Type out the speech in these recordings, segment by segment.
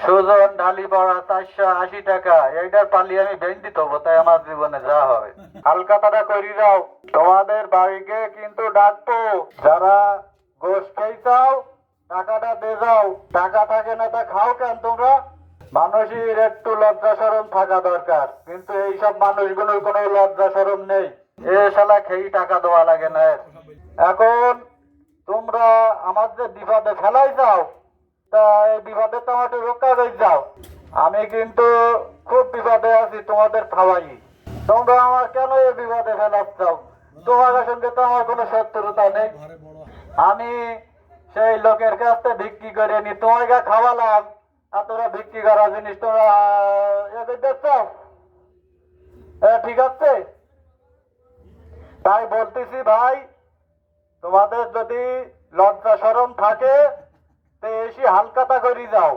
সুজন ঢালি পড়া 480 টাকা। এইটার পালি আমি ভেন্ডি দেবো, তাই আমার জীবনে যা হবে। হালকাতাটা করি যাও, তোমাদের বাড়িকে কিন্তু ডাকবো। যারা গোশ খেয়ে চাও টাকাটা দে যাও। টাকা থাকে না তা খাও কেন তোমরা? মানুষের একটু লজ্জা শরম থাকা দরকার, কিন্তু এইসব মানুষগুলোর কোনো লজ্জা শরম নেই। এ শালা খেয়ে টাকা দেওয়া লাগে না এর। এখন তোমরা আমার যে বিপদে ফেলাই যাও, তা এই বিপদে তো আমার একটু রক্ষা করে যাও। আমি কিন্তু খুব বিপদে আছি, তোমাদের খাওয়াই। তোমরা আমার কেন এই বিপদে ফেলাচ্ছ? তোমাদের সঙ্গে তো আমার কোনো শত্রুতা নেই। আমি সেই লোকের কাছ থেকে বিক্রি করে নি, তোমাকে খাওয়ালাম, আর তোরা বিক্রি করা জিনিস তোরা দেখছ? ঠিক আছে, তাই বলতেছি ভাই, তোমাদের যদি লজ্জা শরম থাকে তো এসে হালকাতা করি যাও,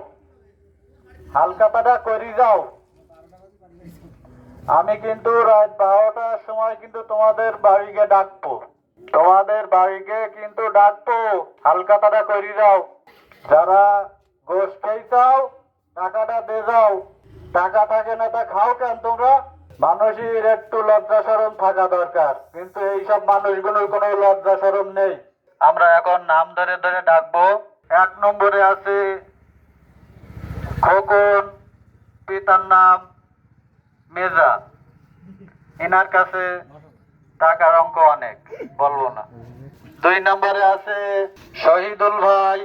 হালকাতাটা করি যাও। আমি কিন্তু রাত 12টার সময় কিন্তু তোমাদের বাড়িকে ডাকবো, তোমাদের বাড়িকে কিন্তু ডাকবো। হালকাতাটা করি যাও। যারা গোশ খেয়ে চাও টাকাটা দে যাও। টাকা থাকে না তা খাও কেন তোমরা? মানুষের একটু লজ্জা শরম থাকা দরকার, কিন্তু এইসব মানুষগুলোর কোনো লজ্জা শরম নেই। আমরা এখন নাম ধরে ধরে ডাকবো। 1 নম্বরে আছে খোকন, পিতার নাম মেজা। এনার কাছে টাকার অঙ্ক অনেক, বলবো না। 2 নম্বরে আছে শহীদুল ভাই,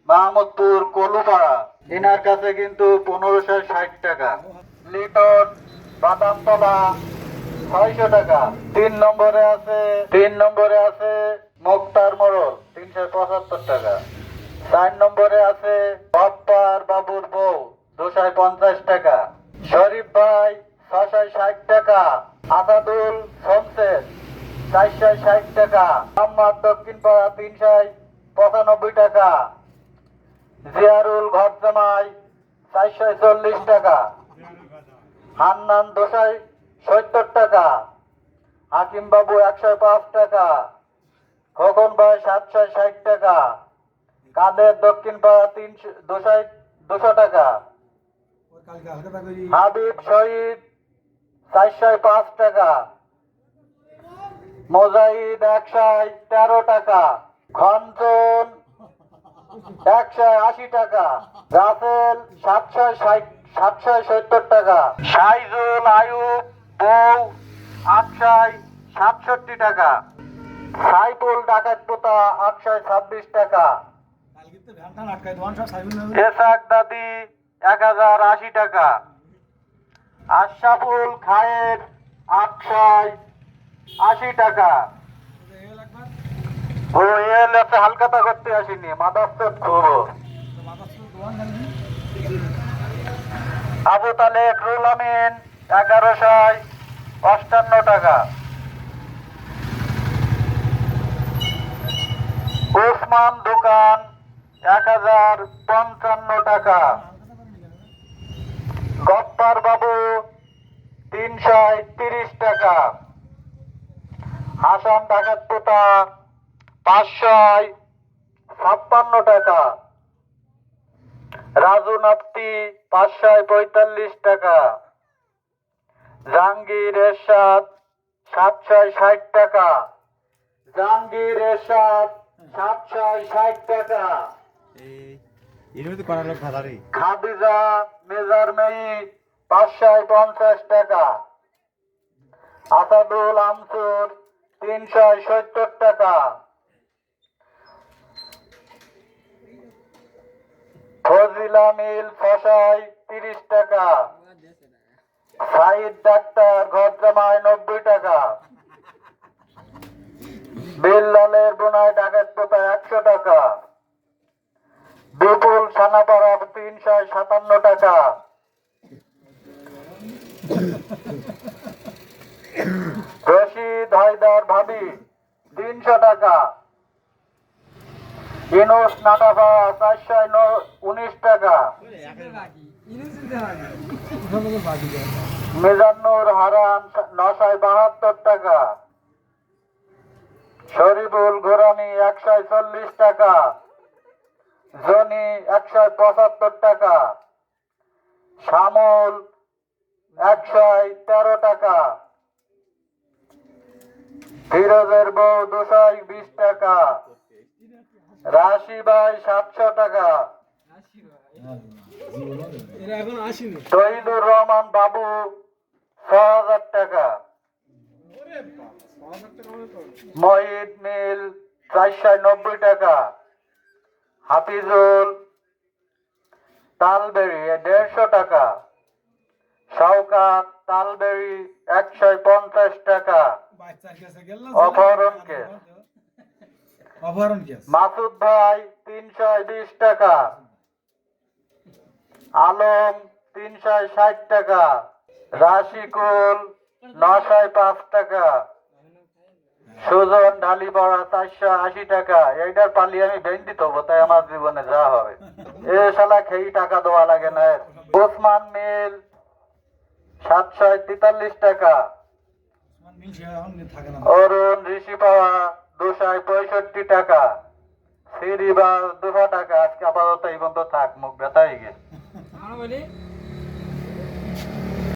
মাহমুদপুর কলুপাড়া। এনার কাছে কিন্তু 1560 টাকা। লিটন, বাদামতলা, 600 টাকা। 3 নম্বরে আছে মুক্তার মোড়ল, 375 টাকা। 4 নম্বরে আছে বাপ্পার বাবুর বউ, 250 টাকা। শরীফ ভাই, 660 টাকা। আসাদুল শমশের, 460 টাকা। মোহাম্মদ দক্ষিণ পাড়া, 395 টাকা। জিয়ারুল ঘর জামাই, 440 টাকা। হান্নান দোসাই, 70 টাকা। হাকিম বাবু, 105 টাকা। খোকন ভাই, 760 টাকা। কাদের দক্ষিণ পাড়া, 200 টাকা। হাবিব শহীদ, 405 টাকা। মোজাহিদ, 113 টাকা। খঞ্চন, 180 টাকা। রাসেল, 770 টাকা। সাইজুল আয়ুব বউ, 867 টাকা। সাইফুল ডাকাত পোতা, 826 টাকা। এসাক দাদি, 1080 টাকা। আশরাফুল খায়ের, 880 টাকা। ও এল আছে, হালকাতা করতে আসিনি, মাদারচোদ খুব। আবু তালেক রুল আমিন, 1158 টাকা। ওসমান দোকান, 1055 টাকা। গপ্পার বাবু, 330 টাকা। হাসান ডাকাত পোতা, 556 টাকা। রাজু নাপ্তি, 545 টাকা। জাহাঙ্গীর এরশাদ, 760 টাকা। জাহাঙ্গীর এরশাদ, 760 টাকা। খাদিজা মেজার মেই, 550 টাকা। আসাদুল আমসুর, 370 টাকা। ফজিলা মিল ফসাই, 30 টাকা। সাইদ ডাক্তার ঘর জামাই, 90 টাকা। বিল্লালের বোনায় ডাকাত পোতা, 100 টাকা। বিপুল সানাপাড়া, 357 টাকা। রশিদ হায়দার ভাবি, 300 টাকা। ইনুস নাটাফা, 419 টাকা। মিজানুর হারান, 972 টাকা। শরীফুল ঘোরানি, 140 টাকা। জনি 175 টাকা, শ্যামল 113 টাকা, ফিরোজের বউ 220 টাকা, রাশি ভাই 700 টাকা, শহীদুর রহমান বাবু 6000 টাকা, মহিদ মিল 490 টাকা, হাফিজুল তালবেরি 150 টাকা, শওকাত তালবেরি 150 টাকা, মাসুদ ভাই 320 টাকা, আলম 360 টাকা, রাশিকুল 905 টাকা, সুজন ঢালিপাড়া 480 টাকা। এইটার পালি আমি ভেন্ডি তো তাই আমার জীবনে যা হবে এ শালা খেয়ে টাকা দেওয়া লাগে না। ওসমান মিল 743 টাকা, অরুণ ঋষি পাওয়া 265 টাকা, শ্রীবাস 200 টাকা। আজকে আপাতত এই পর্যন্ত থাক, মুখ ব্যথা হয়ে গেছে।